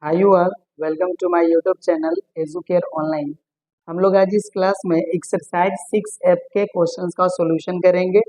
Hi you all, welcome to my YouTube channel Educare online. हम लोग आज इस क्लास में एक्सरसाइज 6F के क्वेश्चंस का सॉल्यूशन करेंगे।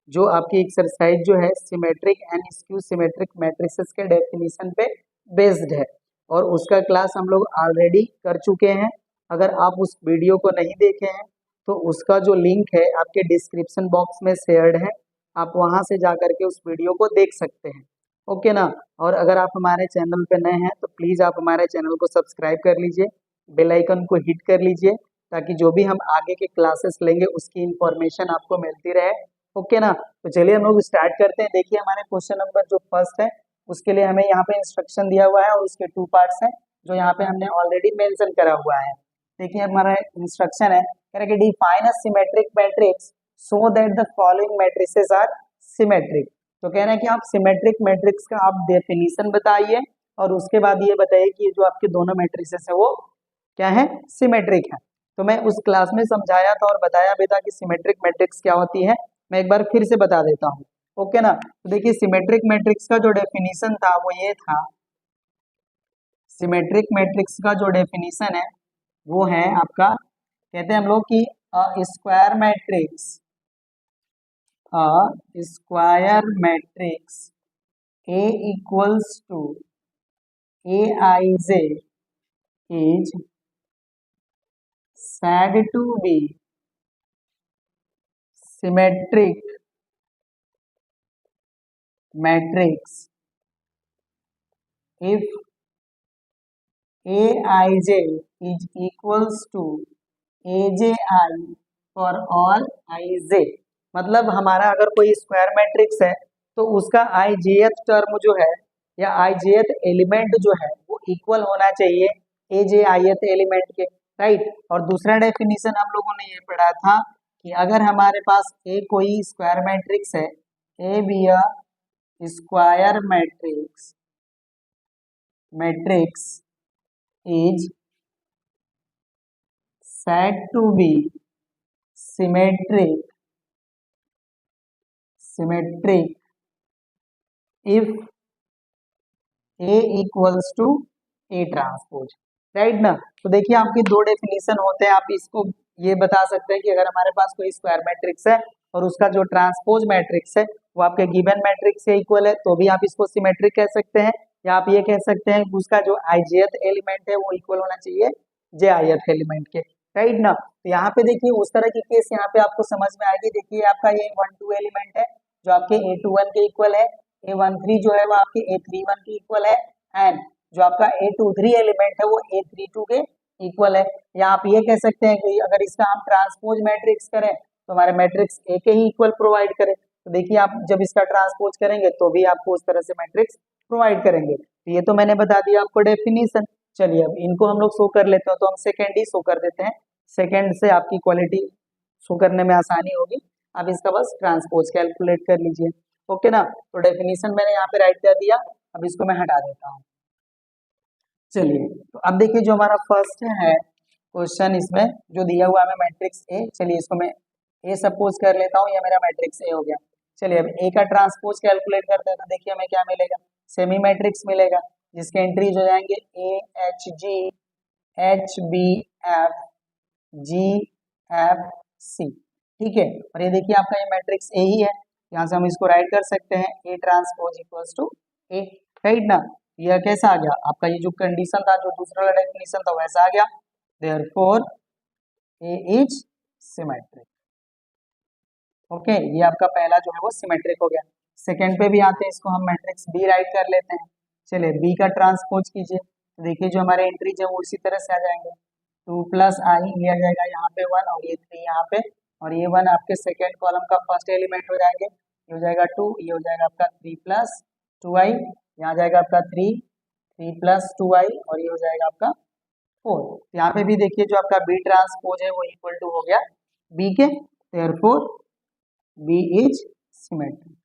जो आपकी एक्सरसाइज जो है symmetric and skew symmetric matrices के डेफिनेशन पे बेस्ड है और उसका क्लास हम लोग ऑलरेडी कर चुके हैं। अगर आप उस वीडियो को नहीं देखे हैं तो उसका जो लिंक है आपके डिस्क्रिप्शन बॉक्स में शेयर्ड है, आप वहां से जा करके उस वीडियो को देख सकते हैं। ओके ना। और अगर आप हमारे चैनल पे नए हैं तो प्लीज़ आप हमारे चैनल को सब्सक्राइब कर लीजिए, बेल आइकन को हिट कर लीजिए ताकि जो भी हम आगे के क्लासेस लेंगे उसकी इंफॉर्मेशन आपको मिलती रहे। ओके ना। तो चलिए हम लोग स्टार्ट करते हैं। देखिए हमारे क्वेश्चन नंबर जो फर्स्ट है उसके लिए हमें यहाँ पे इंस्ट्रक्शन दिया हुआ है और उसके 2 पार्ट्स हैं जो यहाँ पे हमने ऑलरेडी मेंशन करा हुआ है। देखिए हमारा इंस्ट्रक्शन है, कह रहा है कि define a symmetric matrix so that the following matrices are symmetric. तो कह रहे हैं कि आप सिमेट्रिक मैट्रिक्स का आप डेफिनेशन बताइए और उसके बाद ये बताइए कि जो आपके दोनों मैट्रिसेस है वो क्या है, सिमेट्रिक है। तो मैं उस क्लास में समझाया था और बताया भी था कि सिमेट्रिक मैट्रिक्स क्या होती है। मैं एक बार फिर से बता देता हूँ। ओके ना। तो देखिए सिमेट्रिक मैट्रिक्स का जो डेफिनेशन था वो ये था, सिमेट्रिक मैट्रिक्स का जो डेफिनेशन है वो है आपका, कहते हैं हम लोग कि square matrix, square matrix A equals to Aij is said to be symmetric matrix if Aij is equals to Aj for all ij। मतलब हमारा अगर कोई स्क्वायर मैट्रिक्स है तो उसका ijth टर्म जो है या ijth एलिमेंट जो है वो इक्वल होना चाहिए ajith एलिमेंट के, राइट। और दूसरा डेफिनेशन हम लोगों ने ये पढ़ा था कि अगर हमारे पास कोई स्क्वायर मैट्रिक्स है, A be a square matrix is said to be symmetric if A equals to A transpose, right ना। तो देखिए आपके दो डेफिनेशन होते हैं। आप इसको ये बता सकते हैं कि अगर हमारे पास कोई स्क्वायर मैट्रिक्स है और उसका जो ट्रांसपोज मैट्रिक्स है वो आपके गिवन मैट्रिक्स से इक्वल है तो भी आप इसको सिमेट्रिक कह सकते हैं, या आप ये कह सकते हैं कि उसका जो ijth एलिमेंट है वो इक्वल होना चाहिए jith एलिमेंट के, राइट ना। तो यहाँ पे देखिए उस तरह की केस यहाँ पे आपको समझ में आएगी। देखिए आपका ये 1 2 एलिमेंट है जो आपके A21 के इक्वल है, A13 जो है वो आपके A31 के इक्वल है, एंड जो आपका A23 एलिमेंट है वो A32 के इक्वल है। या आप ये कह सकते हैं कि अगर इसका हम ट्रांसपोज मैट्रिक्स करें तो हमारे मैट्रिक्स A के ही इक्वल प्रोवाइड करें। तो देखिए आप जब इसका ट्रांसपोज करेंगे तो भी आपको उस तरह से मैट्रिक्स प्रोवाइड करेंगे। तो ये तो मैंने बता दिया आपको डेफिनेशन। चलिए अब इनको हम लोग शो कर लेते हैं, तो हम सेकेंड ही शो कर देते हैं। सेकेंड से आपकी क्वालिटी शो करने में आसानी होगी। आप इसका बस ट्रांसपोज कैलकुलेट कर लीजिए। ओके ना। तो डेफिनेशन मैंने यहाँ पे राइट कर दिया, अब इसको मैं हटा देता हूँ। चलिए तो अब देखिए जो हमारा फर्स्ट है क्वेश्चन, इसमें जो दिया हुआ है मैट्रिक्स ए, चलिए इसको मैं ए सपोज कर लेता हूँ, ये मेरा मैट्रिक्स ए हो गया। चलिए अब ए का ट्रांसपोज कैलकुलेट करते हैं तो देखिए हमें क्या मिलेगा, सेमी मैट्रिक्स मिलेगा जिसके एंट्रीज हो जाएंगे A H G H B F G F C, ठीक है। और ये देखिए आपका ये मैट्रिक्स ए ही है, यहाँ से हम इसको राइट कर सकते हैं A transpose equals to A, right ना। यह कैसा आ गया आपका, ये जो कंडीशन था जो दूसरा वाला डेफिनेशन था वैसा आ गया। Therefore A is symmetric. Okay, ये आपका पहला जो है वो सिमेट्रिक हो गया। सेकंड पे भी आते हैं, इसको हम मैट्रिक्स बी राइट कर लेते हैं। चलिए बी का ट्रांसपोज कीजिए तो देखिए जो हमारे एंट्रीज है वो उसी तरह से आ जाएंगे। 2 प्लस आई ये आ जाएगा यहाँ पे 1 और ये 3 यहाँ पे, और ये 1 आपके सेकेंड कॉलम का फर्स्ट एलिमेंट हो जाएंगे। ये हो जाएगा 2, ये हो जाएगा आपका 3 प्लस 2i, यहाँ जाएगा आपका 3 प्लस 2i और ये हो जाएगा आपका 4। यहाँ पे भी देखिए जो आपका बी ट्रांसपोज है वो इक्वल टू हो गया बी के, therefore B is symmetric.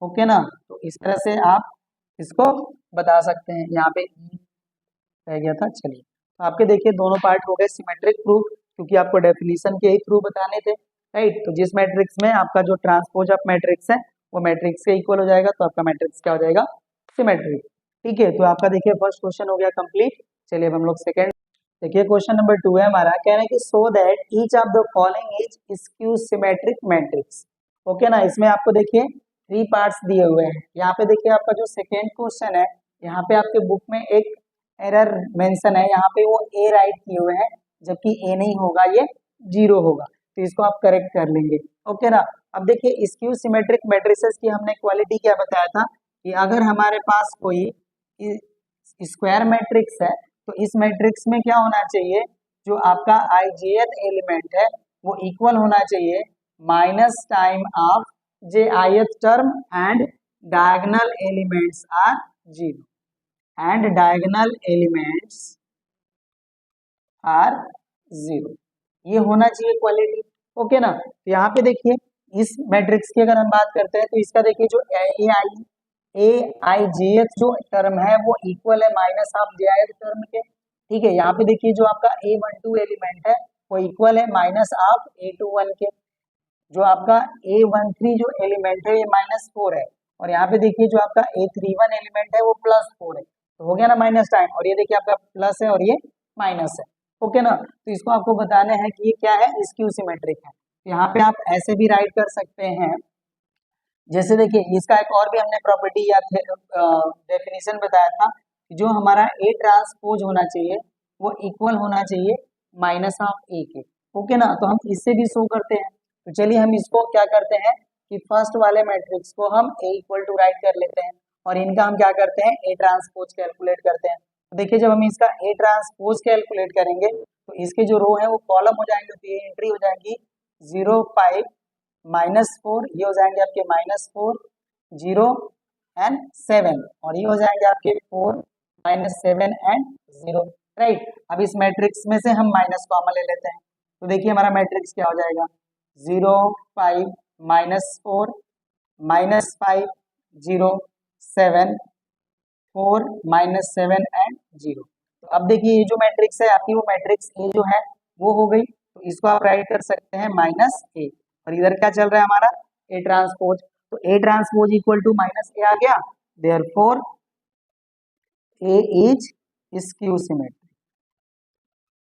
Okay ना। तो इस तरह से आप इसको बता सकते हैं। यहाँ पे रह गया था। चलिए तो आपके देखिए दोनों पार्ट हो गए सिमेट्रिक प्रूफ, क्योंकि आपको डेफिनेशन के ही थ्रू बताने थे, राइट। तो जिस मैट्रिक्स में आपका जो ट्रांसपोज ऑफ मैट्रिक्स है वो मैट्रिक्स के इक्वल हो जाएगा तो आपका मैट्रिक्स क्या हो जाएगा, सिमेट्रिक। ठीक है, तो आपका देखिए फर्स्ट क्वेश्चन हो गया कंप्लीट। चलिए अब हम लोग सेकंड देखिए, क्वेश्चन नंबर 2 है हमारा, कह रहे हैं कि so that each of the following is skew symmetric matrix. Okay ना, इसमें आपको देखिए 3 पार्ट्स दिए हुए हैं। यहाँ पे देखिए आपका जो सेकेंड क्वेश्चन है, यहाँ पे आपके बुक में एक एरर मेंशन है, यहाँ पे वो ए राइट किए हुए हैं, जबकि ए नहीं होगा, ये 0 होगा, तो इसको आप करेक्ट कर लेंगे। ओके ना, अब देखिए स्क्यू सिमेट्रिक मैट्रिसेस की हमने क्वालिटी क्या बताया था कि अगर हमारे पास कोई स्क्वायर मैट्रिक्स है तो इस मैट्रिक्स में क्या होना चाहिए, जो आपका आईजेथ एलिमेंट है वो इक्वल होना चाहिए minus time of J ith term and diagonal elements are 0 and diagonal elements are 0, ये होना चाहिए क्वालिटी। ओके ना, तो यहाँ पे देखिए इस मैट्रिक्स की अगर हम बात करते हैं तो इसका देखिए जो ए आई जे एथ जो टर्म है वो इक्वल है minus of J I term के। ठीक है, यहाँ पे देखिए जो आपका A12 एलिमेंट है वो इक्वल है माइनस ऑफ A21 के। जो आपका A13 जो एलिमेंट है ये -4 है, और यहाँ पे देखिए जो आपका A31 एलिमेंट है वो +4 है, तो हो गया ना माइनस टाइम, और ये देखिए आपका प्लस है और ये माइनस है। ओके ना, तो इसको आपको बताना है कि ये क्या है, स्क्यू सिमेट्रिक है। तो यहाँ पे आप ऐसे भी राइट कर सकते हैं, जैसे देखिए इसका एक और भी हमने प्रॉपर्टी या डेफिनेशन बताया था कि जो हमारा ए ट्रांसपोज होना चाहिए वो इक्वल होना चाहिए माइनस ऑफ ए के। ओके ना, तो हम इससे भी शो करते हैं। तो चलिए हम इसको क्या करते हैं कि फर्स्ट वाले मैट्रिक्स को हम ए इक्वल टू राइट कर लेते हैं, और इनका हम क्या करते हैं, ए ट्रांसपोज कैलकुलेट करते हैं। तो देखिए जब हम इसका ए ट्रांसपोज कैलकुलेट करेंगे तो इसके जो रो है वो कॉलम हो जाएंगे, तो ये एंट्री हो जाएगी 0 5 -4, ये हो जाएंगे आपके -4 0 एंड 7, और ये हो जाएंगे आपके 4 -7 एंड 0। राइट, अब इस मैट्रिक्स में से हम माइनस कॉमन ले लेते हैं, तो देखिए हमारा मैट्रिक्स क्या हो जाएगा, 0 5 -4 -5 0 7 4 -7 एंड 0। तो अब देखिए ये जो मैट्रिक्स है आपकी, वो मैट्रिक्स ए जो है वो हो गई, तो इसको आप राइट कर सकते हैं -a, और इधर क्या चल रहा है हमारा, ए ट्रांसपोज, तो A transpose equal to -a आ गया, therefore A is skew symmetric,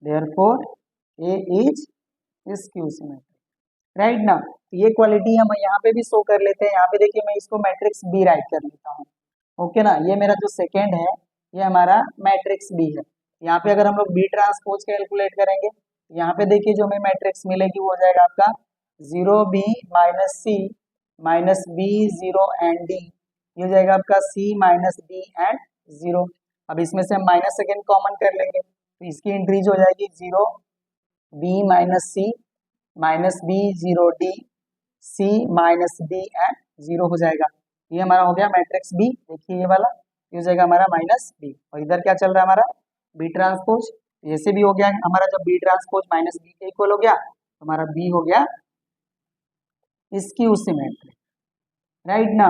therefore A is skew symmetric. Right ना, तो ये क्वालिटी हम यहाँ पे भी शो कर लेते हैं। यहाँ पे देखिए मैं इसको मैट्रिक्स बी राइट कर लेता हूँ। ओके ना, ये मेरा जो सेकेंड है ये हमारा मैट्रिक्स बी है। यहाँ पे अगर हम लोग बी ट्रांसपोज कैलकुलेट करेंगे, यहाँ पे देखिए जो हमें मैट्रिक्स मिलेगी वो हो जाएगा आपका 0b -c -b 0 and d, ये हो जाएगा आपका c -d एंड 0। अब इसमें से हम माइनस सेकेंड कॉमन कर लेंगे, तो इसकी इंक्रीज हो जाएगी 0 b -c -b 0 d c -d and 0 हो जाएगा। ये हमारा हो गया मैट्रिक्स बी, देखिए ये वाला, ये हो जाएगा हमारा -b, और इधर क्या चल रहा है हमारा बी ट्रांसपोज, ऐसे भी हो गया हमारा, जब बी ट्रांसपोज -b के इक्वल हो गया तो हमारा बी हो गया स्क्यू सिमेट्रिक। राइट ना,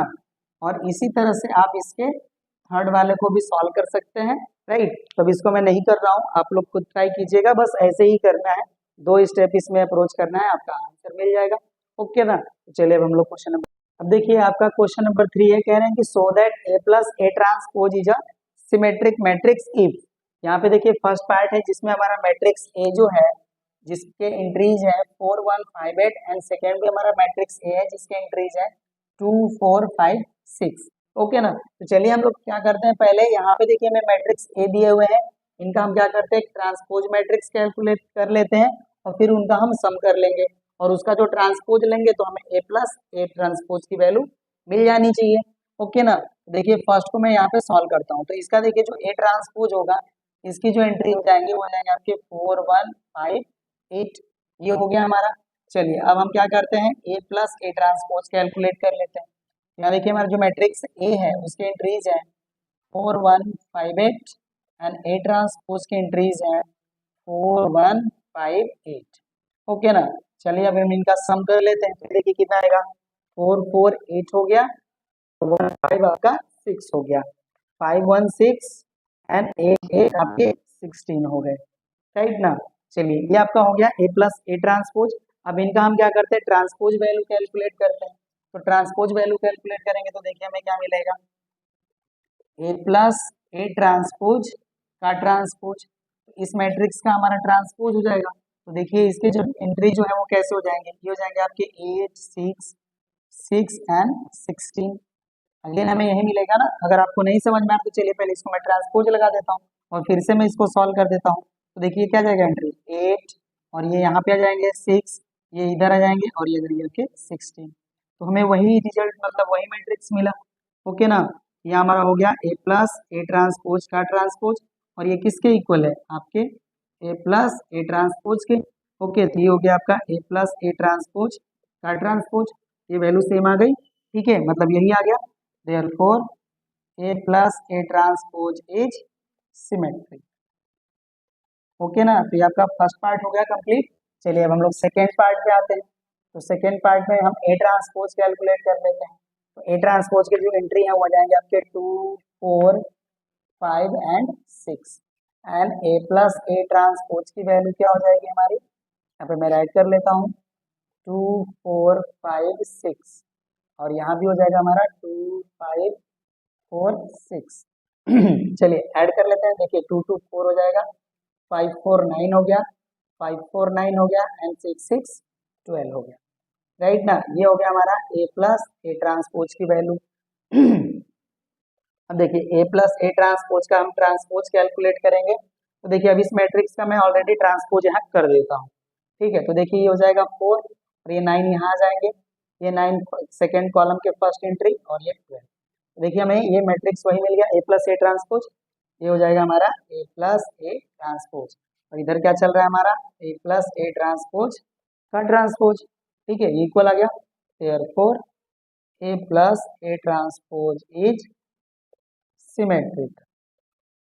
और इसी तरह से आप इसके थर्ड वाले को भी सॉल्व कर सकते हैं। राइट, तब इसको मैं नहीं कर रहा हूँ, आप लोग खुद ट्राई कीजिएगा, बस ऐसे ही करना है, 2 स्टेप इसमें अप्रोच करना है, आपका आंसर मिल जाएगा। ओके ना, तो चलिए अब हम लोग क्वेश्चन नंबर, अब देखिए आपका क्वेश्चन नंबर 3 है, कह रहे हैं कि so that A plus A transpose is a symmetric matrix if. यहाँ पे देखिए फर्स्ट पार्ट है जिसमें हमारा मैट्रिक्स ए जो है जिसके एंट्रीज है 4 1 5 8, एंड सेकेंड भी हमारा मैट्रिक्स ए है जिसके एंट्रीज है 2 4 5 6। ओके ना, तो चलिए हम लोग क्या करते हैं, पहले यहाँ पे देखिए हमें मैट्रिक्स ए दिए हुए हैं, इनका हम क्या करते हैं ट्रांसपोज मैट्रिक्स कैलकुलेट कर लेते हैं, और फिर उनका हम सम कर लेंगे, और उसका जो ट्रांसपोज लेंगे तो हमें ए प्लस ए ट्रांसपोज की वैल्यू मिल जानी चाहिए। ओके ना, देखिए फर्स्ट को मैं यहाँ पे सॉल्व करता हूँ, तो इसका देखिए जो ए ट्रांसपोज होगा इसकी जो एंट्री हो जाएंगे वो हो जाएंगे आपके 4 1 5 8, ये हो गया हमारा। चलिए अब हम क्या करते हैं ए प्लस ए ट्रांसपोज कैलकुलेट कर लेते हैं। यहाँ देखिए हमारा जो मैट्रिक्स ए है उसके एंट्रीज है 4 1 5 8, एंड ए ट्रांसपोज के एंट्रीज है 4 1 5 8। ओके ना, चलिए अब हम इनका सम कर लेते हैं, तो देखिए कितना आएगा, 4 4 8 हो गया, 1 5 आपका 6 हो गया, 5 1 6 एंड 8 8 आपके 16 हो गए। राइट ना, चलिए ये आपका हो गया ए प्लस ए ट्रांसपोज। अब इनका हम क्या करते हैं ट्रांसपोज वैल्यू कैलकुलेट करते हैं, तो ट्रांसपोज वैल्यू कैलकुलेट करेंगे तो देखिए हमें क्या मिलेगा, ए प्लस ए ट्रांसपोज का ट्रांसपोज, इस मैट्रिक्स का हमारा ट्रांसपोज हो जाएगा। तो देखिए इसके जो एंट्री जो है वो कैसे हो जाएंगे, ये हो जाएंगे आपके 8, 6, 6 एंड 16। अगेन हमें यही मिलेगा ना। अगर आपको नहीं समझ में आए तो चलिए पहले इसको मैं ट्रांसपोज लगा देता हूँ और फिर से मैं इसको सॉल्व कर देता हूँ। तो देखिए क्या जाएगा एंट्री 8 और ये यहाँ पे आ जाएंगे 6, ये इधर आ जाएंगे और ये इधर जाके 16। तो हमें वही रिजल्ट मतलब वही मैट्रिक्स मिला। ओके ना, ये हमारा हो गया ए प्लस ए ट्रांसपोज का ट्रांसपोज और ये किसके इक्वल है, आपके ए प्लस ए ट्रांसपोज के। ओके, तो ये हो गया आपका ए प्लस ए ट्रांसपोज का ट्रांसपोज, ये वैल्यू सेम आ गई। ठीक है, मतलब यही आ गया, therefore A plus A transpose is symmetric. Okay ना, तो ये आपका फर्स्ट पार्ट हो गया कंप्लीट। चलिए अब हम लोग सेकेंड पार्ट पे आते हैं। तो सेकेंड पार्ट में हम ए ट्रांसपोज कैलकुलेट कर लेते हैं। तो ए ट्रांसपोज के जो एंट्री है वो आ जाएंगे आपके 2, 4, 5 and 6 and A plus A transpose की वैल्यू क्या हो जाएगी हमारी, यहाँ पे मैं राइट कर लेता हूँ 2, 4, 5, 6 और यहाँ भी हो जाएगा हमारा 2, 5, 4, 6। चलिए ऐड कर लेते हैं। देखिए 2, 2, 4 हो जाएगा, 5, 4, 9 हो गया, 5, 4, 9 हो गया एंड 6, 6, 12 हो गया। राइट ना, ये हो गया हमारा ए प्लस ए ट्रांसपोज की वैल्यू। अब देखिए ए प्लस ए ट्रांसपोज का हम ट्रांसपोज कैलकुलेट करेंगे। तो देखिए अब इस मैट्रिक्स का मैं ऑलरेडी ट्रांसपोज यहाँ कर देता हूँ। ठीक है, तो देखिए ये हो जाएगा 4 और ये 9 यहाँ आ जाएंगे, ये 9 सेकेंड कॉलम के फर्स्ट एंट्री और ये 12। देखिए हमें ये मैट्रिक्स वही मिल गया ए प्लस ए ट्रांसपोज, ये हो जाएगा हमारा ए प्लस ए ट्रांसपोज और इधर क्या चल रहा है हमारा ए प्लस ए ट्रांसपोज का ट्रांसपोज। ठीक है, इक्वल आ गया, therefore A plus A transpose is symmetric.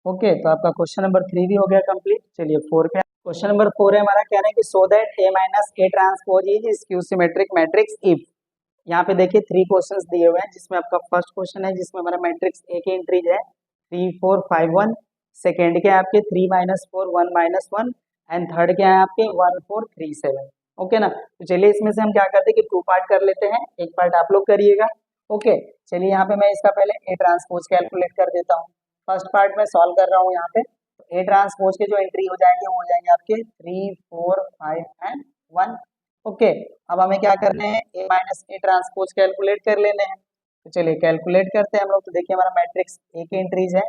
Okay, तो आपका क्वेश्चन नंबर 3 भी हो गया कंप्लीट। चलिए 4 पे, क्वेश्चन नंबर 4 है हमारा, कहना है कि so that A minus A transpose is skew symmetric matrix if. यहाँ पे देखिए 3 क्वेश्चंस दिए हुए हैं, जिसमें आपका फर्स्ट क्वेश्चन है जिसमें हमारा मैट्रिक्स ए की एंट्रीज है 3, 4, 5, 1, सेकेंड के हैं आपके 3, -4, 1, -1 एंड थर्ड के हैं आपके 1, 4, 3, 7। ओके ना, तो चलिए इसमें से हम क्या करते हैं कि 2 पार्ट कर लेते हैं, एक पार्ट आप लोग करिएगा। ओके, चलिए यहाँ पे मैं इसका पहले ए ट्रांसपोज कैलकुलेट कर देता हूँ। फर्स्ट पार्ट में सॉल्व कर रहा हूँ यहाँ पे। ए ट्रांसपोज के जो एंट्री हो जाएंगे वो हो जाएंगे आपके 3, 4, 5 एंड 1। ओके, अब हमें क्या करने हैं, ए माइनस ए ट्रांसपोज कैलकुलेट कर लेने हैं। तो चलिए कैलकुलेट करते हैं हम लोग। तो देखिए हमारा मैट्रिक्स ए की एंट्रीज है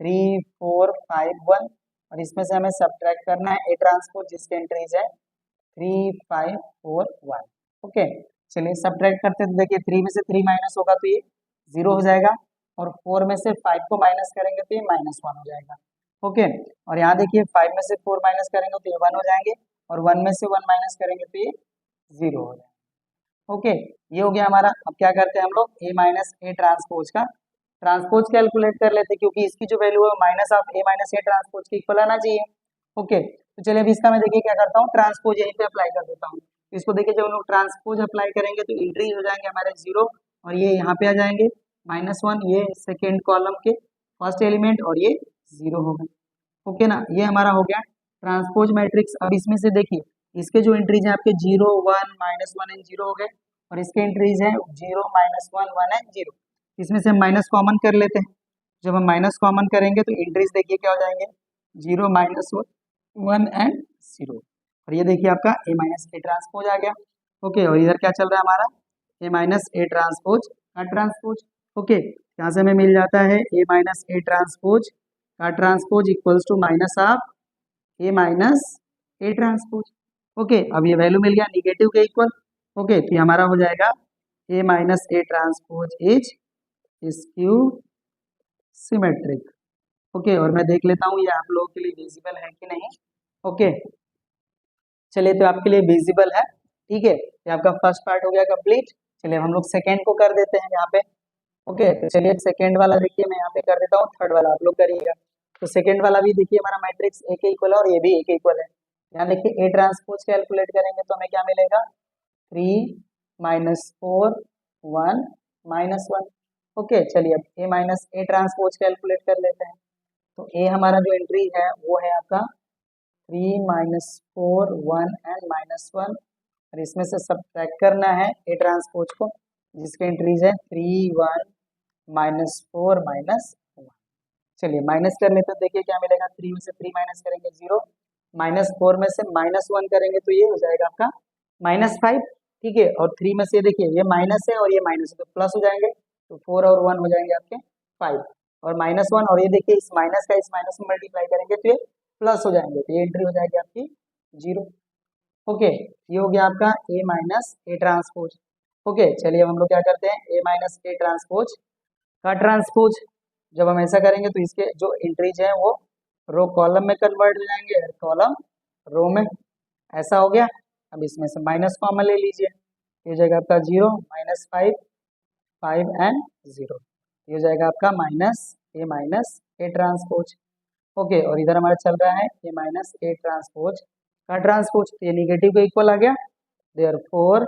3, 4, 5, 1 और इसमें से हमें सब्ट्रैक्ट करना है ए ट्रांसपोज जिसकी एंट्रीज है 3, 5, 4, 1। ओके, चलिए सब्ट्रैक्ट करते हैं। तो देखिए 3 में से 3 माइनस होगा तो ये 0 हो जाएगा और 4 में से 5 को माइनस करेंगे तो ये -1 हो जाएगा। ओके, और यहाँ देखिए 5 में से 4 माइनस करेंगे तो ये 1 हो जाएंगे और 1 में से 1 माइनस करेंगे तो ये 0 हो जाएगा। ओके, ये हो गया हमारा। अब क्या करते हैं हम लोग ए माइनस ए ट्रांसपोज का ट्रांसपोज कैलकुलेट कर लेते हैं, क्योंकि इसकी जो वैल्यू है minus of A minus A transpose के इक्वल आना चाहिए। ओके, तो चलिए अभी इसका मैं देखिए क्या करता हूँ, ट्रांसपोज यहीं पे अप्लाई कर देता हूँ। इसको देखिए जब हम लोग ट्रांसपोज अप्लाई करेंगे तो इंट्रीज हो जाएंगे हमारे 0 और ये यहाँ पे आ जाएंगे -1, ये सेकेंड कॉलम के फर्स्ट एलिमेंट और ये 0 हो गए। ओके ना, ये हमारा हो गया ट्रांसपोज मैट्रिक्स। अब इसमें से देखिए इसके जो एंट्रीज हैं आपके 0, 1, -1 एंड 0 हो गए और इसके एंट्रीज हैं 0, -1, 1 एंड 0। इसमें से हम माइनस कॉमन कर लेते हैं। जब हम माइनस कॉमन करेंगे तो एंट्रीज देखिए क्या हो जाएंगे 0, -1 एंड 0 और ये देखिए आपका ए माइनस ए ट्रांसपोज आ गया। ओके, और इधर क्या चल रहा है हमारा ए माइनस ए ट्रांसपोज का ट्रांसपोज। ओके, यहाँ से हमें मिल जाता है ए माइनस ए ट्रांसपोज का transpose equals to minus of A minus A transpose. Okay, अब ये वैल्यू मिल गया निगेटिव के इक्वल। ओके, तो ये हमारा हो जाएगा A minus A transpose is skew symmetric. Okay, और मैं देख लेता हूँ ये आप लोगों के लिए विजिबल है कि नहीं। ओके, चलिए तो आपके लिए विजिबल है। ठीक है, ये आपका फर्स्ट पार्ट हो गया कंप्लीट। चलिए हम लोग सेकेंड को कर देते हैं यहाँ पे। ओके, तो चलिए सेकेंड वाला देखिए मैं यहाँ पे कर देता हूँ, थर्ड वाला आप लोग करिएगा। तो सेकेंड वाला भी देखिए हमारा मैट्रिक्स ए के इक्वल है और ये भी ए के इक्वल है। यहाँ देखिए ए ट्रांसपोज कैलकुलेट करेंगे तो हमें क्या मिलेगा 3, -4, 1, -1। ओके, चलिए अब ए माइनस ए ट्रांसपोज कैलकुलेट कर लेते हैं। तो ए हमारा जो एंट्री है वो है आपका 3, -4, 1 एंड -1 और इसमें से सब्ट्रैक्ट करना है ए ट्रांसपोज को जिसके एंट्रीज है 3, 1, -4, -1। चलिए माइनस कर लेते हैं, देखिए क्या मिलेगा, 3 में से 3 माइनस करेंगे 0, -4 में से -1 करेंगे तो ये हो जाएगा आपका -5, ठीक है। और 3 में से देखिए ये माइनस है और ये माइनस है तो प्लस हो जाएंगे, तो 4 और 1 हो जाएंगे आपके 5, और -1, और ये देखिए इस माइनस का इस माइनस में मल्टीप्लाई करेंगे तो ये प्लस हो जाएंगे, तो ये एंट्री हो जाएगी आपकी 0। ओके, ये हो गया आपका A minus A transpose. Okay, चलिए अब हम लोग क्या करते हैं, A माइनस ए ट्रांसपोज का ट्रांसपोज जब हम ऐसा करेंगे तो इसके जो एंट्रीज हैं वो रो कॉलम में कन्वर्ट हो जाएंगे, कॉलम रो में, ऐसा हो गया। अब इसमें से माइनस कॉमन ले लीजिए, ये हो जाएगा आपका 0 -5 5 एंड 0, ये हो जाएगा आपका माइनस ए ट्रांसपोज। ओके, और इधर हमारा चल रहा है ए माइनस ए ट्रांसपोज का ट्रांसपोज, तो ये निगेटिव को इक्वल आ गया, therefore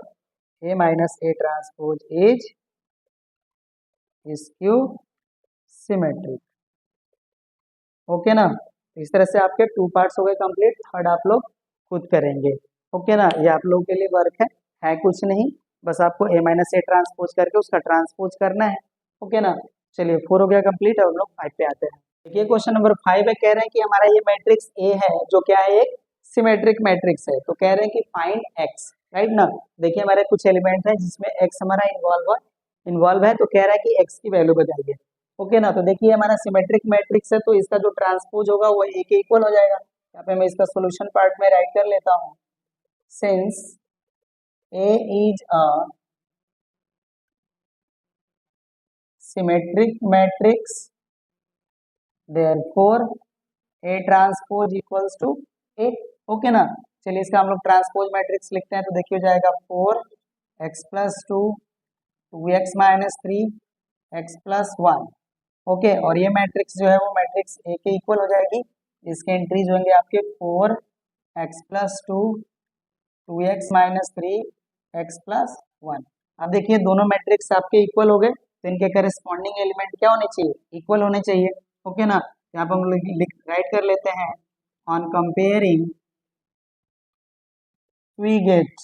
A minus A transpose is skew symmetric. Okay ना, तो इस तरह से आपके 2 पार्ट्स हो गए कंप्लीट, थर्ड आप लोग खुद करेंगे। ओके ना, ये आप लोगों के लिए वर्क है कुछ नहीं, बस आपको ए माइनस ए ट्रांसपोज करके उसका ट्रांसपोज करना है। ओके ना, चलिए 4 हो गया कंप्लीट, और हम लोग 5 पे आते हैं। देखिए क्वेश्चन नंबर 5 है, कह रहे हैं कि हमारा ये मैट्रिक्स ए है जो क्या है, एक सिमेट्रिक मैट्रिक्स है, तो कह रहे हैं कि फाइंड एक्स, राइट ना। देखिए हमारे कुछ एलिमेंट है जिसमें एक्स हमारा इन्वॉल्व है, तो कह रहा है कि एक्स की वैल्यू बताइए। ओके ना, तो देखिए हमारा सिमेट्रिक मैट्रिक्स है तो इसका जो ट्रांसपोज होगा वो ए के इक्वल हो जाएगा। यहाँ पे मैं इसका सॉल्यूशन पार्ट में राइट कर लेता हूँ, since A is a symmetric matrix therefore A transpose equals to A. Okay ना, चलिए इसका हम लोग ट्रांसपोज मैट्रिक्स लिखते हैं, तो देखिए हो जाएगा 4x + 2 2x - 3 x + 1। ओके, और ये मैट्रिक्स जो है वो मैट्रिक्स ए के इक्वल हो जाएगी, इसके एंट्रीज होंगे आपके 4x + 2 2x - 3 x + 1। अब देखिए दोनों मैट्रिक्स आपके इक्वल हो गए, तो इनके करस्पॉन्डिंग एलिमेंट क्या होने चाहिए, इक्वल होने चाहिए। ओके ना, यहाँ पर हम लोग राइट कर लेते हैं, on comparing we get.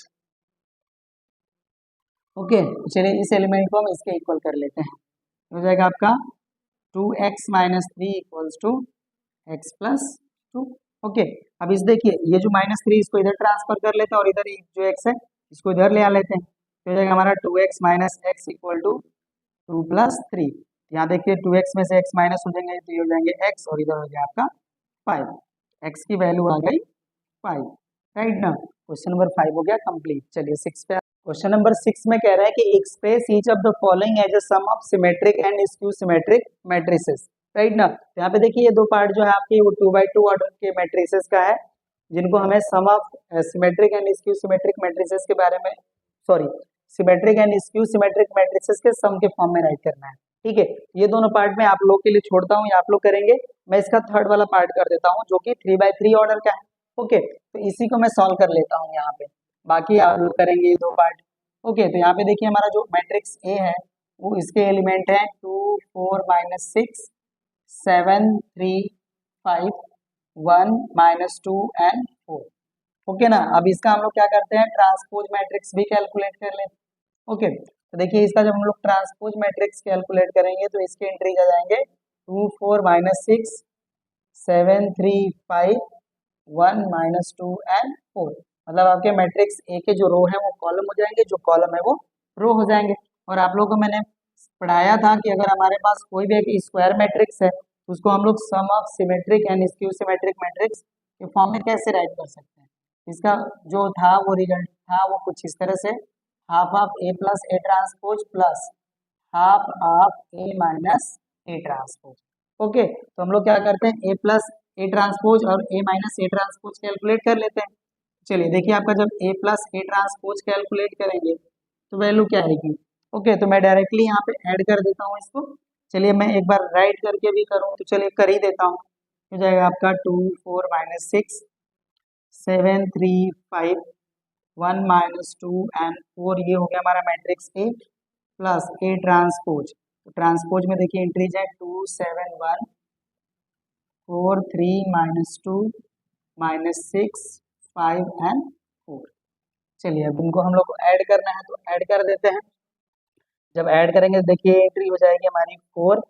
Okay, चलिए इस एलिमेंट को हम इसके इक्वल कर लेते हैं, हो जाएगा आपका 2x - 3 = x + 2। ओके, अब इस देखिए ये जो -3 इसको इधर ट्रांसफर कर लेते हैं और इधर जो x है इसको इधर ले आ लेते हैं, तो हो जाएगा हमारा 2x - x = 2 + 3। यहाँ देखिए 2x में से x माइनस हो जाएंगे तो ये हो जाएंगे x, और इधर हो गया आपका 5, x की वैल्यू आ गई 5, राइट ना। क्वेश्चन नंबर 5 हो गया कंप्लीट। चलिए 6 पे, क्वेश्चन नंबर 6 में कह रहा है कि express each of the following as a sum of symmetric and skew symmetric matrices, right ना। तो यहाँ पे देखिए ये दो पार्ट जो है आपके वो 2x2 ऑर्डर के मैट्रिसेस का है, जिनको हमें sum of symmetric and skew symmetric matrices के बारे में, sorry, symmetric and skew symmetric matrices के सम के फॉर्म में राइट करना है, ठीक है। ये दोनों पार्ट में आप लोग के लिए छोड़ता हूँ, ये आप लोग करेंगे, मैं इसका थर्ड वाला पार्ट कर देता हूँ जो कि 3x3 ऑर्डर का है। ओके, तो इसी को मैं सॉल्व कर लेता हूँ यहाँ पे, बाकी आप लोग करेंगे ये दो पार्ट। ओके, तो यहाँ पे देखिए हमारा जो मैट्रिक्स ए है वो इसके एलिमेंट है 2 4 -6 7 3 5 1 -2 एंड 4। ओके ना, अब इसका हम लोग क्या करते हैं, ट्रांसपोज मैट्रिक्स भी कैलकुलेट कर लेते हैं। ओके, तो देखिए इसका जब हम लोग ट्रांसपोज मैट्रिक्स कैलकुलेट करेंगे तो इसके एंट्रीज आ जाएंगे 2 4 -6 7 3 5 1 -2 एंड 4। मतलब आपके मैट्रिक्स ए के जो रो है वो कॉलम हो जाएंगे, जो कॉलम है वो रो हो जाएंगे। और आप लोगों को मैंने पढ़ाया था कि अगर हमारे पास कोई भी एक स्क्वायर मैट्रिक्स है तो उसको हम लोग sum of symmetric and skew symmetric matrix के फॉर्म में कैसे राइट कर सकते हैं। इसका जो था वो रिजल्ट था वो कुछ इस तरह से, half of A plus A transpose plus half of A minus A transpose. Okay, तो हम लोग क्या करते हैं, ए प्लस ए ट्रांसपोज और ए माइनस ए ट्रांसपोज कैलकुलेट कर लेते हैं। चलिए देखिए आपका जब ए प्लस ए ट्रांसपोज कैलकुलेट करेंगे तो वैल्यू क्या आएगी। ओके, तो मैं डायरेक्टली यहाँ पे ऐड कर देता हूँ इसको। चलिए मैं एक बार राइट करके भी करूँ तो चलिए कर ही देता हूँ, हो जाएगा आपका 2 4 -6 7 3 5 1 -2 एंड 4। ये हो गया हमारा matrix A plus A transpose. तो ट्रांसपोज में देखिए एंट्रीज है 2 7 1 4 3 -2 -6 5 एंड 4। चलिए अब इनको हम लोग को ऐड करना है तो ऐड कर देते हैं। जब ऐड करेंगे देखिए एंट्री हो जाएगी हमारी 4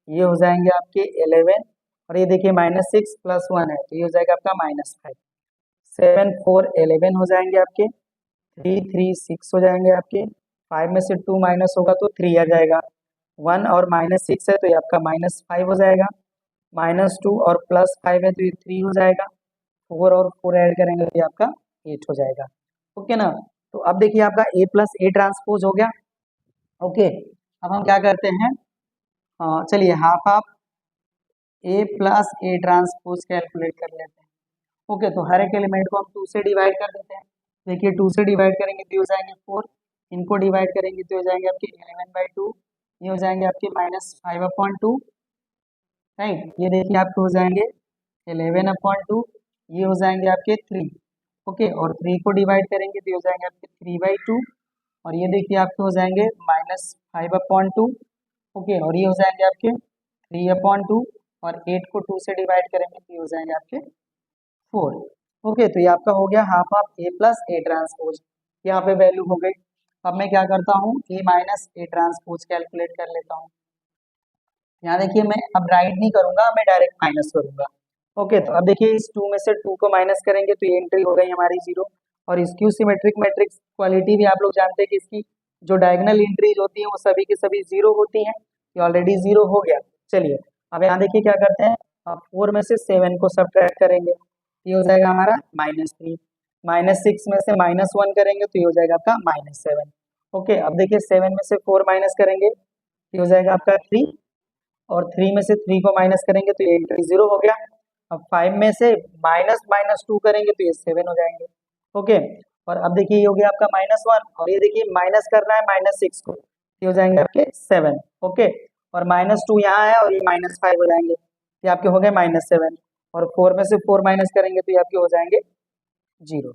ये हो जाएंगे आपके 11, और ये देखिए -6 + 1 है तो ये हो जाएगा आपका -5। 7 4 11 हो जाएंगे आपके, 3 3 6 हो जाएंगे आपके, 5 में से 2 माइनस होगा तो 3 आ जाएगा, 1 और -6 है तो ये आपका -5 हो जाएगा, -2 और +5 है तो ये 3 हो जाएगा, 4 और 4 ऐड करेंगे तो ये आपका 8 हो जाएगा। ओके ना। तो अब देखिए आपका A + A ट्रांसपोज हो गया। ओके, अब हम क्या करते हैं, चलिए half of A + A transpose calculate कर लेते हैं। ओके, तो हर एक एलिमेंट को हम 2 से डिवाइड कर देते हैं। देखिए 2 से डिवाइड करेंगे तो हो जाएंगे 4, इनको डिवाइड करेंगे तो हो जाएंगे आपके 11/2, ये हो जाएंगे आपके -5/2, राइट। ये देखिए आपके हो जाएंगे 11/2, ये हो जाएंगे आपके 3। ओके, और 3 को डिवाइड करेंगे तो ये हो जाएंगे आपके 3/2, और ये देखिए आपके हो जाएंगे -5/2। ओके, और ये हो जाएंगे आपके 3/2, और 8 को 2 से डिवाइड करेंगे तो ये हो जाएंगे आपके 4। ओके, तो ये आपका हो गया half of A + A transpose, यहाँ पे वैल्यू हो गई। अब मैं क्या करता हूँ, A - A ट्रांसपोज कैलकुलेट कर लेता हूँ। यहाँ देखिए मैं अब राइट नहीं करूंगा, मैं डायरेक्ट माइनस करूंगा। ओके, तो अब देखिए इस 2 में से 2 को माइनस करेंगे तो ये एंट्री हो गई हमारी 0, और स्क्यू सिमेट्रिक मैट्रिक्स क्वालिटी भी आप लोग जानते हैं कि इसकी जो डायगोनल एंट्रीज होती हैं वो सभी की सभी 0 होती हैं। ये ऑलरेडी 0 हो गया। चलिए अब यहाँ देखिए क्या करते हैं, अब 4 में से 7 को सब्ट्रैक्ट करेंगे, ये हो जाएगा हमारा -3, -6 में से -1 करेंगे तो ये हो जाएगा आपका -7। ओके, अब देखिए 7 में से 4 माइनस करेंगे, ये हो जाएगा आपका 3, और 3 में से 3 को माइनस करेंगे तो ये एंट्री 0 हो गया। अब 5 में से -2 करेंगे तो ये 7 हो जाएंगे। ओके, और अब देखिए ये हो गया आपका -1, और ये देखिए माइनस करना है -6 को, ये हो जाएंगे आपके 7। ओके, और -2 यहाँ है और ये -5 हो जाएंगे, ये आपके हो गए -7, और 4 में से 4 माइनस करेंगे तो ये आपके हो जाएंगे 0।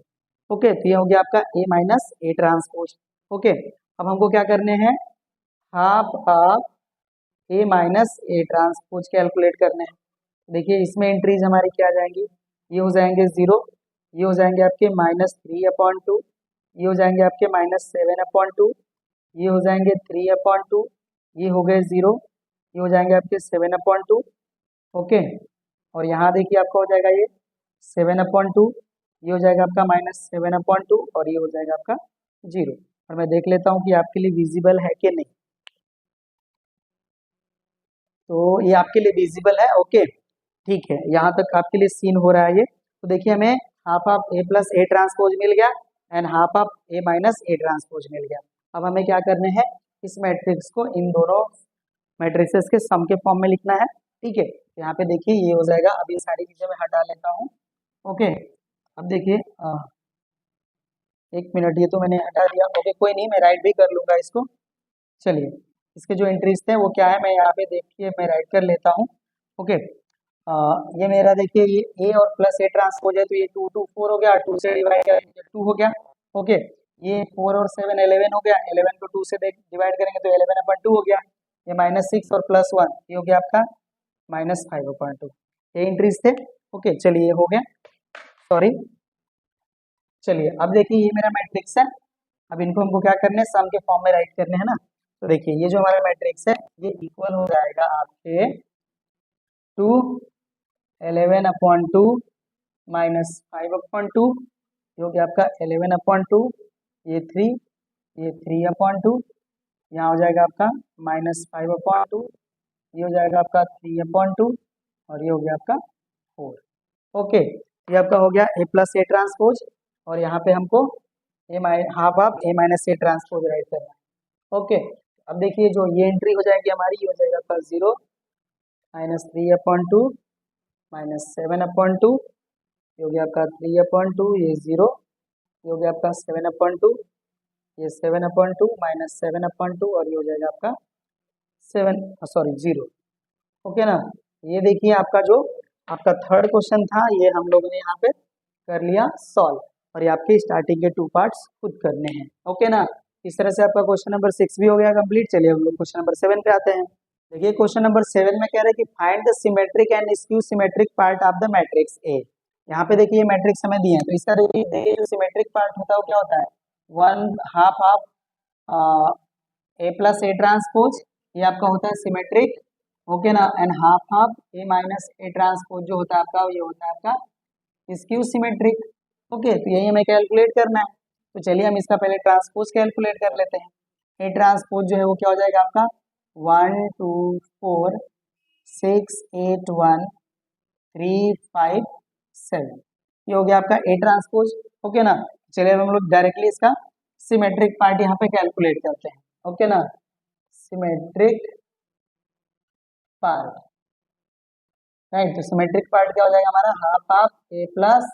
ओके, तो ये हो गया आपका A - A ट्रांसपोज। ओके, अब हमको क्या करने हैं, half of A - A transpose calculate करने हैं। देखिए इसमें एंट्रीज हमारी क्या आ जाएंगी, ये हो जाएंगे 0, ये हो जाएंगे आपके -3/2, ये हो जाएंगे आपके -7/2, ये हो जाएंगे 3/2, ये हो गए 0, ये हो जाएंगे आपके 7/2। ओके, और यहाँ देखिए आपका हो जाएगा ये 7/2, ये हो जाएगा आपका -7/2, और ये हो जाएगा आपका 0। और मैं देख लेता हूँ कि आपके लिए विजिबल है कि नहीं। तो ये आपके लिए विजिबल है। ओके, ठीक है, यहाँ तक आपके लिए सीन हो रहा है ये। तो देखिए हमें half of A + A transpose मिल गया and half of A - A transpose मिल गया। अब हमें क्या करने हैं, इस मैट्रिक्स को इन दोनों मैट्रिसेस के सम के फॉर्म में लिखना है। ठीक है, तो यहाँ पे देखिए ये हो जाएगा। अब ये सारी चीजें मैं हटा लेता हूँ। ओके, अब देखिए 1 मिनट, ये तो मैंने हटा दिया। ओके, कोई नहीं, मैं राइट भी कर लूंगा इसको। चलिए इसके जो एंट्रीज थे वो क्या है, मैं यहाँ पे देखिए मैं राइट कर लेता हूँ। ओके, ये मेरा देखिए ये A और +A ट्रांसपोज है तो ये 2 2 4 हो गया, 2 से डिवाइड करेंगे 2 हो गया। ओके, ये 4 और 7 11 हो गया, 11 को 2 से डिवाइड करेंगे तो 11/2 हो गया। ये -6 और +1 ये हो गया आपका -5/2। ये एंट्रीज थे। ओके, चलिए ये हो गया, सॉरी। चलिए अब देखिए ये मेरा मैट्रिक्स है। अब इनको हमको क्या करना है, सम के फॉर्म में राइट करने हैं ना। तो देखिए ये जो हमारा मैट्रिक्स है ये इक्वल हो जाएगा आपके 2 11/2 -5/2, जो कि आपका 11/2, ये 3, ये 3/2, यहाँ हो जाएगा आपका -5/2, ये हो जाएगा आपका 3/2, और ये हो गया आपका 4। ओके, ये आपका हो गया A + A ट्रांसपोज, और यहाँ पे हमको half of A - A transpose right करना है। ओके, अब देखिए जो ये एंट्री हो जाएगी हमारी, ये हो जाएगा आपका 0 -3/2 -7/2, ये हो गया आपका 3/2, ये 0, ये हो गया आपका 7/2, ये 7/2 -7/2, और ये हो जाएगा आपका 0। ओके ना। ये देखिए आपका जो आपका थर्ड क्वेश्चन था ये हम लोगों ने यहाँ पे कर लिया सॉल्व, और ये आपके स्टार्टिंग के 2 पार्ट्स खुद करने हैं। ओके ना, इस तरह से आपका क्वेश्चन नंबर 6 भी हो गया कंप्लीट। चलिए हम लोग क्वेश्चन नंबर 7 पे आते हैं। देखिए क्वेश्चन नंबर 7 में कह रहे हैं कि find the symmetric and skew symmetric part of the matrix A. यहाँ पे देखिए मैट्रिक्स हमें दिए हैं, तो इसका देखिए जो सिमेट्रिक पार्ट होता है वो क्या होता है, 1/2 ऑफ A + A ट्रांसपोज, ये आपका होता है सिमेट्रिक। ओके ना, and half half A minus A transpose जो होता है आपका, ये होता है आपका स्क्यू सिमेट्रिक। ओके, तो यही हमें कैलकुलेट करना है। तो चलिए हम इसका पहले ट्रांसपोज कैलकुलेट कर लेते हैं। ए ट्रांसपोज जो है वो क्या हो जाएगा आपका 1 2 4 6 8 1 3 5 7, ये हो गया आपका ए ट्रांसपोज। ओके ना, चलिए अब हम लोग डायरेक्टली इसका सिमेट्रिक पार्ट यहाँ पे कैलकुलेट करते हैं। ओके ना, सिमेट्रिक पार्ट, राइट। तो सिमेट्रिक पार्ट क्या हो जाएगा हमारा half half A plus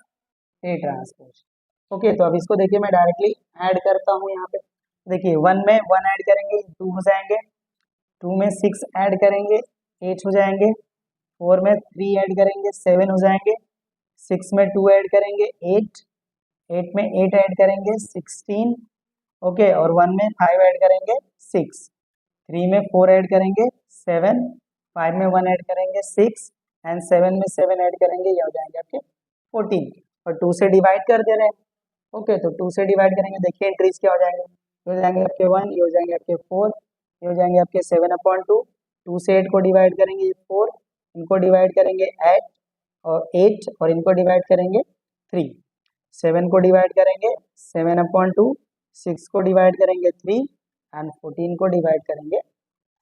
A transpose. Okay, तो अब इसको देखिए मैं डायरेक्टली ऐड करता हूँ यहाँ पे। देखिए 1 में 1 ऐड करेंगे 2 हो जाएंगे, 2 में 6 ऐड करेंगे 8 हो जाएंगे, 4 में 3 ऐड करेंगे 7 हो जाएंगे, 6 में 2 ऐड करेंगे 8, 8 में 8 ऐड करेंगे 16। ओके, और 1 में 5 ऐड करेंगे 6, 3 में 4 ऐड करेंगे 7, 5 में 1 ऐड करेंगे 6 एंड 7 में 7 ऐड करेंगे, ये हो जाएंगे आपके 14। और 2 से डिवाइड कर दे रहे हैं। ओके, तो 2 से डिवाइड करेंगे, देखिए एंट्रीज क्या हो जाएंगे, ये हो जाएंगे आपके 1, ये हो जाएंगे आपके 4, ये हो जाएंगे आपके 7/2। 2 से 8 को डिवाइड करेंगे 4, इनको डिवाइड करेंगे 8 और इनको डिवाइड करेंगे 3। 7 को डिवाइड करेंगे 7/2, 6 को डिवाइड करेंगे 3 एंड 14 को डिवाइड करेंगे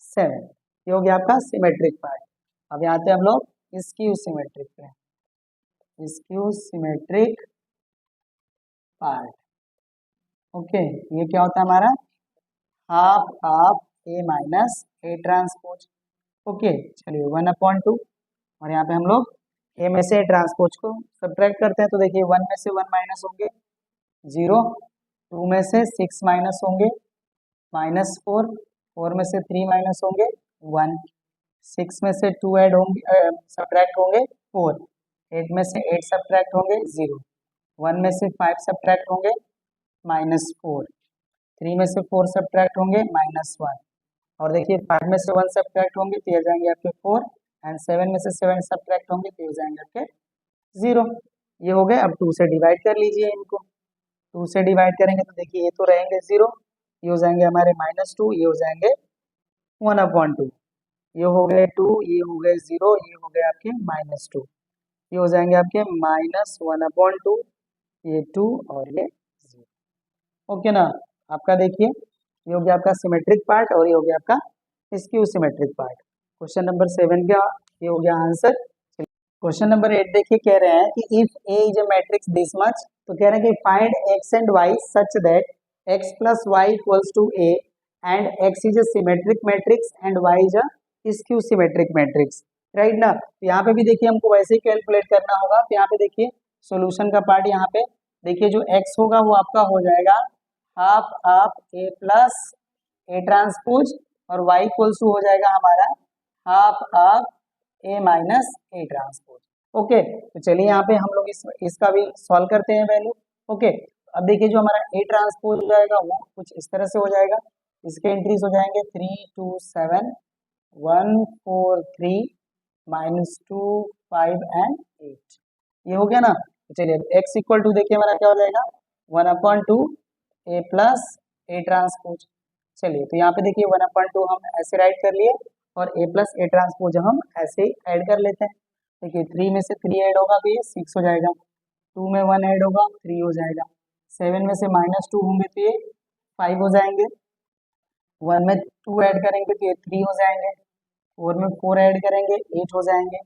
7। ये हो गया आपका सिमेट्रिक पार्ट। अब यहाँ पे हम लोग स्क्यू सिमेट्रिक पे, स्क्यू सिमेट्रिक पार्ट। ओके, ये क्या होता है हमारा half half A minus A transpose. Okay, चलिए 1/2 और यहाँ पे हम लोग ए में से ट्रांसपोज को सब्ट्रैक्ट करते हैं। तो देखिए 1 में से 1 माइनस होंगे 0, 2 में से 6 माइनस होंगे -4, 4 में से 3 माइनस होंगे 1, 6 में से 2 ऐड होंगे सब्ट्रैक्ट होंगे 4, 8 में से 8 सब्ट्रैक्ट होंगे 0, 1 में से 5 सब्ट्रैक्ट होंगे -4, 3 में से 4 सब्ट्रैक्ट होंगे -1, और देखिए 5 में से 1 सब्ट्रैक्ट होंगे तो ये जाएंगे आपके 4 एंड 7 में से 7 सब्ट्रैक्ट होंगे तो ये जाएंगे आपके 0। ये हो गए। अब 2 से डिवाइड कर लीजिए इनको, 2 से डिवाइड करेंगे तो देखिए ये तो रहेंगे 0, ये हो जाएंगे हमारे -2, ये हो जाएंगे 1/2, ये हो गए 2, ये हो गए 0, ये हो गए आपके -2, ये हो जाएंगे आपके -1/2, ये 2 और ये 0। ओके ना, आपका देखिए ये हो गया आपका सिमेट्रिक पार्ट और ये हो गया आपका skew symmetric part. Question number 7 का ये हो गया आंसर। क्वेश्चन नंबर 8 देखिए, कह रहे हैं कि if A is a matrix this much, तो कह रहे हैं कि find x and y such that x plus y equals to A and x is a symmetric matrix and y is a skew symmetric matrix, right ना। तो यहाँ पे भी देखिए हमको वैसे ही कैलकुलेट करना होगा। तो यहाँ पे देखिए सोल्यूशन का पार्ट, यहाँ पे देखिए जो एक्स होगा वो आपका हो जाएगा half half A plus A transpose और वाई इक्वल्स टू हो जाएगा हमारा half half A minus A transpose. Okay, तो चलिए यहाँ पे हम लोग इसका भी सॉल्व करते हैं वैल्यू। ओके, अब देखिए जो हमारा ए ट्रांसपोज हो जाएगा वो कुछ इस तरह से हो जाएगा। इसके एंट्रीज हो जाएंगे 3 2 7 1 4 3 -2 5 एंड 8, ये हो गया ना। तो चलिए x इक्वल टू देखिए हमारा क्या हो जाएगा 1/2 ए प्लस ए ट्रांसपोज। चलिए तो यहाँ पे देखिए 1/2 हम ऐसे राइट कर लिए और ए प्लस ए ट्रांसपोज हम ऐसे ऐड कर लेते हैं। देखिए 3 में से 3 ऐड होगा तो ये 6 हो जाएगा, 2 में 1 ऐड होगा 3 हो जाएगा, 7 में से -2 होंगे तो ये 5 हो जाएंगे, 1 में 2 ऐड करेंगे तो ये 3 हो जाएंगे, 4 में 4 ऐड करेंगे 8 हो जाएंगे,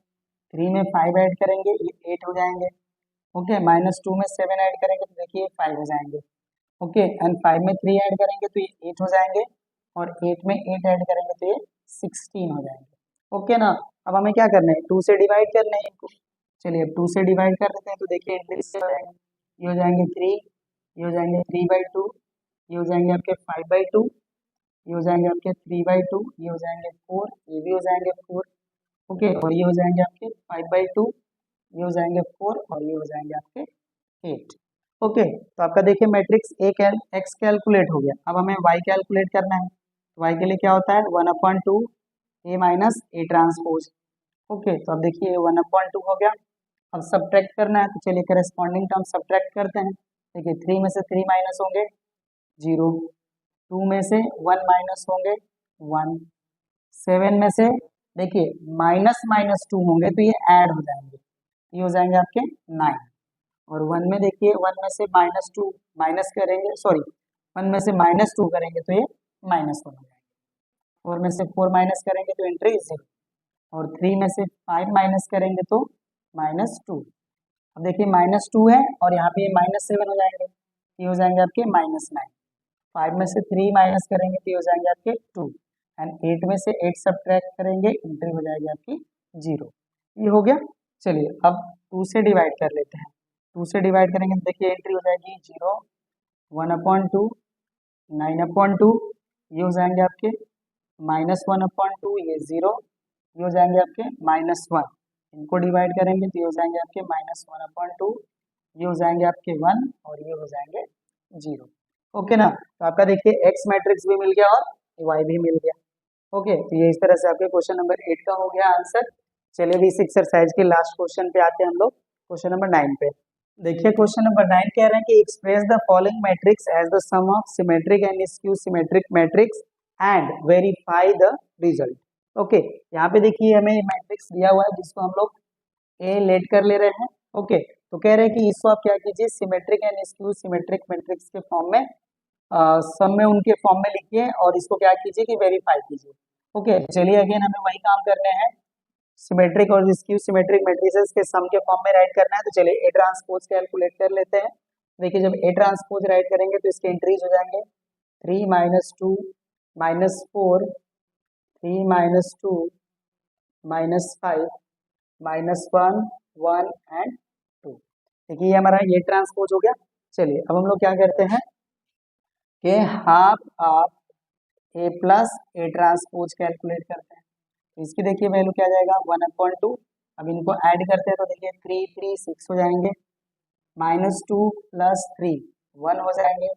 3 में 5 ऐड करेंगे ये 8 हो जाएंगे। ओके, -2 में 7 ऐड करेंगे तो देखिए 5 हो जाएंगे। ओके, एंड 5 में 3 ऐड करेंगे तो ये 8 हो जाएंगे और 8 में 8 ऐड करेंगे तो ये 16 हो जाएंगे। ओके ना, अब हमें क्या करना है 2 से डिवाइड करना है इनको। चलिए अब 2 से डिवाइड कर देते हैं तो देखिए एंट्रीज हो जाएंगे, ये हो जाएंगे 3, ये हो जाएंगे 3/2, ये हो जाएंगे आपके 5/2, ये हो जाएंगे आपके 3/2, ये हो जाएंगे 4, ये भी हो जाएंगे 4। ओके, और ये हो जाएंगे आपके 5/2, ये हो जाएंगे 4 और ये हो जाएंगे आपके 8। ओके, तो आपका देखिए मैट्रिक्स एक्स कैलकुलेट हो गया। अब हमें वाई कैलकुलेट करना है। तो वाई के लिए क्या होता है 1/2 ए माइनस ए ट्रांसपोज। ओके, तो अब देखिए 1/2 हो गया। अब सब्ट्रैक्ट करना है तो चलिए करस्पॉन्डिंग टर्म सब्ट्रैक्ट करते हैं। देखिए 3 में से 3 माइनस होंगे 0, 2 में से 1 माइनस होंगे 1, 7 में से देखिए माइनस माइनस टू होंगे तो ये ऐड हो जाएंगे, ये हो जाएंगे आपके 9। और वन में देखिए, वन में से माइनस टू माइनस करेंगे, सॉरी वन में से माइनस टू करेंगे तो ये माइनस वन हो जाएगा। फोर में से फोर माइनस करेंगे तो एंट्री जीरो, और थ्री में से फाइव माइनस करेंगे तो माइनस टू। अब देखिए माइनस टू है और यहाँ पे माइनस सेवन हो जाएंगे, ये हो जाएंगे आपके माइनस नाइन। फाइव में से थ्री माइनस करेंगे तो ये हो जाएंगे आपके टू, एंड एट में से एट सब्ट्रैक्ट करेंगे, एंट्री हो जाएगी आपकी जीरो। ये हो गया। चलिए अब टू से डिवाइड कर लेते हैं। टू से डिवाइड करेंगे तो देखिए एंट्री हो जाएगी zero, one upon two, nine upon two, ये हो जाएंगे आपके माइनस वन अपॉन टू, ये जीरो, ये हो जाएंगे आपके माइनस वन। इनको डिवाइड करेंगे तो ये हो जाएंगे आपके माइनस वन अपॉन टू, ये हो जाएंगे आपके वन, और ये हो जाएंगे जीरो। ओके ना, तो आपका देखिए एक्स मैट्रिक्स भी मिल गया और वाई भी मिल गया। ओके, तो ये इस तरह से आपके क्वेश्चन नंबर 8 का हो गया आंसर। चलिए अभी इस एक्सरसाइज के लास्ट क्वेश्चन पे आते हैं हम लोग, क्वेश्चन नंबर 9 पे। देखिए क्वेश्चन नंबर 9 कह रहे हैं कि express the following matrix as the sum of symmetric and skew symmetric matrix and verify the result. Okay, यहाँ पे देखिए हमें मैट्रिक्स दिया हुआ है जिसको हम लोग ए लेट कर ले रहे हैं। ओके, तो कह रहे हैं कि इसको आप क्या कीजिए, symmetric and skew symmetric matrix के फॉर्म में सम में उनके फॉर्म में लिखिए और इसको क्या कीजिए कि वेरीफाई कीजिए। ओके, चलिए अगेन हमें वही काम करने हैं, सिमेट्रिक और स्क्यू सिमेट्रिक मैट्रिसेस के सम के फॉर्म में राइट करना है। तो चलिए ए ट्रांसपोज कैलकुलेट कर लेते हैं। देखिए जब ए ट्रांसपोज राइट करेंगे तो इसके एंट्रीज हो जाएंगे three minus two minus four, three minus two minus five minus one, one and two. देखिए ये हमारा ये ट्रांसपोज हो गया। चलिए अब हम लोग क्या करते हैं कि half of A plus A transpose calculate करते हैं। तो इसकी देखिए वैल्यू क्या जाएगा, वन अपॉइंट टू। अब इनको ऐड करते हैं तो देखिए थ्री थ्री सिक्स हो जाएंगे, minus two plus three one हो जाएंगे,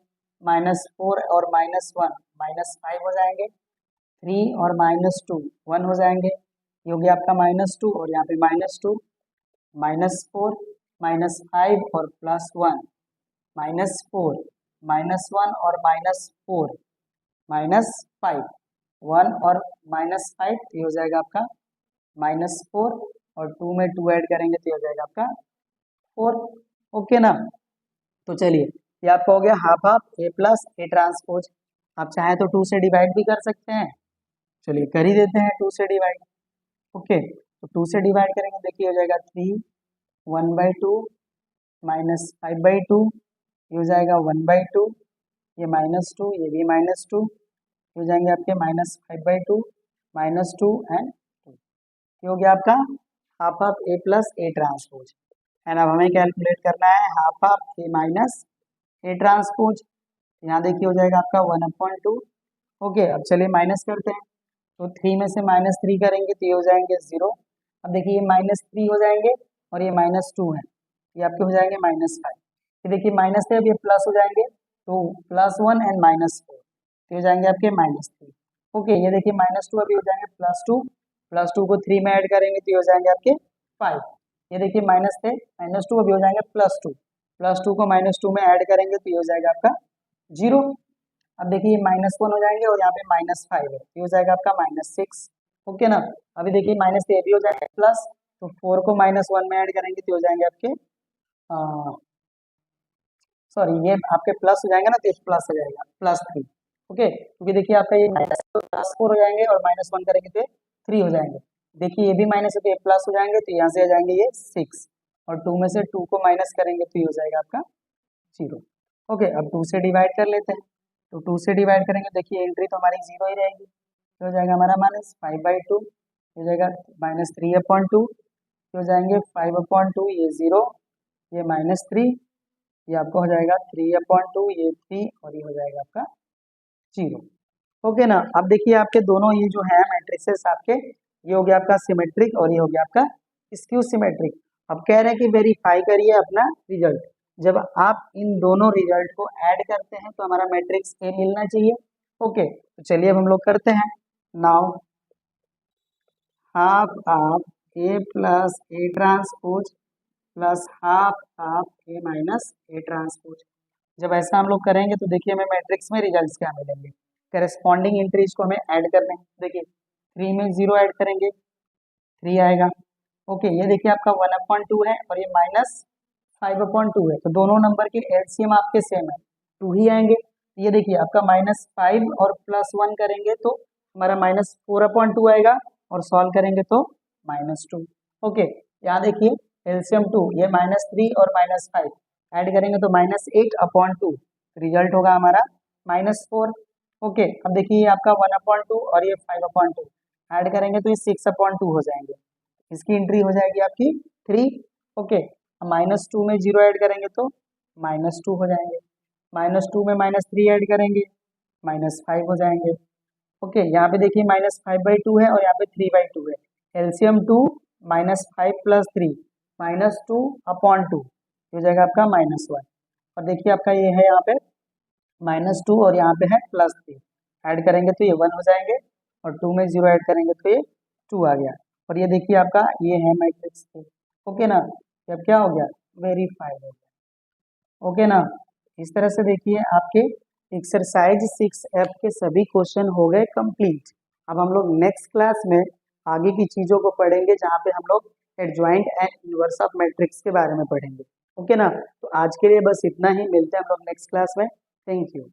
माइनस फोर और माइनस वन माइनस फाइव हो जाएंगे, थ्री और माइनस टू वन हो जाएंगे, ये हो गया आपका माइनस टू, और यहाँ पे minus two minus four minus five और plus one, minus four minus one और minus four minus five, one और माइनस फाइव, ये हो जाएगा आपका माइनस फोर, और टू में टू ऐड करेंगे तो ये हो जाएगा आपका फोर। ओके ना, तो चलिए ये आपका हो गया half half A plus A transpose. आप चाहें तो टू से डिवाइड भी कर सकते हैं, चलिए कर ही देते हैं टू से डिवाइड। ओके, तो टू से डिवाइड करेंगे देखिए हो जाएगा three, one by two minus five by two, ये हो जाएगा वन बाई टू, ये माइनस टू, ये भी माइनस टू, हो जाएंगे आपके minus five by two, minus two and two. ये हो गया आपका half of A plus A transpose. And अब हमें कैलकुलेट करना है half of A minus A transpose. यहाँ देखिए हो जाएगा आपका वन अपॉइंट टू। ओके, अब चलिए माइनस करते हैं, तो थ्री में से माइनस थ्री करेंगे तो ये हो जाएंगे जीरो। अब देखिए ये माइनस थ्री हो जाएंगे और ये माइनस टू है, ये आपके हो जाएंगे माइनस फाइव। ये देखिए माइनस थे, अब ये प्लस हो जाएंगे, तो plus one and minus four, तो हो जाएंगे आपके माइनस थ्री। ओके, ये देखिए माइनस टू अभी हो जाएंगे प्लस टू को थ्री में ऐड करेंगे तो ये हो जाएंगे आपके फाइव। ये देखिए माइनस थे, माइनस टू अभी हो जाएंगे प्लस टू को माइनस टू में ऐड करेंगे तो ये हो जाएगा आपका जीरो। अब देखिए माइनस वन हो जाएंगे और यहाँ पे माइनस फाइव है, ये हो जाएगा आपका माइनस सिक्स। ओके ना, अभी देखिए माइनस थे भी हो जाएंगे प्लस, तो फोर को माइनस वन में ऐड करेंगे तो हो जाएंगे आपके सॉरी ये आपके प्लस हो जाएंगे ना, तो प्लस हो जाएगा प्लस थ्री। ओके, क्योंकि देखिए आपका ये माइनस प्लस फोर हो जाएंगे और माइनस वन करेंगे तो थ्री हो जाएंगे। देखिए ये भी माइनस है तो ये प्लस हो जाएंगे, तो यहाँ से आ जाएंगे ये सिक्स, और टू में से टू को माइनस करेंगे तो ये हो जाएगा आपका जीरो। ओके, अब टू से डिवाइड कर लेते हैं, तो टू से डिवाइड करेंगे देखिए एंट्री तो हमारी जीरो ही रहेगी, तो हो जाएगा हमारा माइनस फाइव बाई टू, हो जाएगा माइनस थ्री अपॉन टू, हो जाएंगे फाइव अपॉन टू, ये जीरो, ये माइनस थ्री, ये आपका हो जाएगा थ्री अपॉन टू, ये थ्री, और ये हो जाएगा आपका जीरो। ओके ना, अब देखिए आपके दोनों ये जो है मैट्रिक्सेस आपके, ये हो गया आपका सिमेट्रिक और ये हो गया आपका स्क्यू सिमेट्रिक। अब कह रहे हैं कि वेरीफाई करिए अपना रिजल्ट। जब आप इन दोनों रिजल्ट को ऐड करते हैं तो हमारा मैट्रिक्स ए मिलना चाहिए। ओके, तो चलिए अब हम लोग करते हैं। Now half of A plus A transpose plus half of A minus A transpose. जब ऐसा हम लोग करेंगे तो देखिए हमें मैट्रिक्स में रिजल्ट्स क्या मिलेंगे, करेस्पॉन्डिंग एंट्रीज को हमें ऐड करने हैं। देखिए थ्री में जीरो ऐड करेंगे 3 आएगा। ओके, ये देखिए आपका 1/2 है और ये -5/2 है, तो दोनों नंबर के एलसीएम आपके सेम है, 2 ही आएंगे। ये देखिए आपका -5 और +1 करेंगे तो हमारा -4/2 आएगा और सॉल्व करेंगे तो -2। ओके, यहाँ देखिए एलसीएम 2, ये -3 और -5 ऐड करेंगे तो -8/2, रिजल्ट होगा हमारा -4। ओके, अब देखिए ये आपका 1/2 और ये 5/2 ऐड करेंगे तो ये 6/2 हो जाएंगे, इसकी एंट्री हो जाएगी आपकी 3। ओके, अब -2 में 0 ऐड करेंगे तो -2 हो जाएंगे, -2 में -3 ऐड करेंगे -5 हो जाएंगे। ओके, यहाँ पे देखिए -5/2 है और यहाँ पे 3/2 है, एलसीएम 2 -5 + 3 -2/2 हो जाएगा आपका -1। और देखिए आपका ये है यहाँ पे -2 और यहाँ पे है +3 ऐड करेंगे तो ये 1 हो जाएंगे और 2 में 0 ऐड करेंगे तो ये 2 आ गया। और ये देखिए आपका ये है मैट्रिक्स के। ओके ना, ये अब क्या हो गया, वेरीफाइड हो गया। ओके ना, इस तरह से देखिए आपके एक्सरसाइज 6F के सभी क्वेश्चन हो गए कंप्लीट। अब हम लोग नेक्स्ट क्लास में आगे की चीज़ों को पढ़ेंगे, जहाँ पे हम लोग adjoint and inverse of matrix के बारे में पढ़ेंगे। ओके ना, तो आज के लिए बस इतना ही, मिलते हैं हम लोग नेक्स्ट क्लास में। Thank you.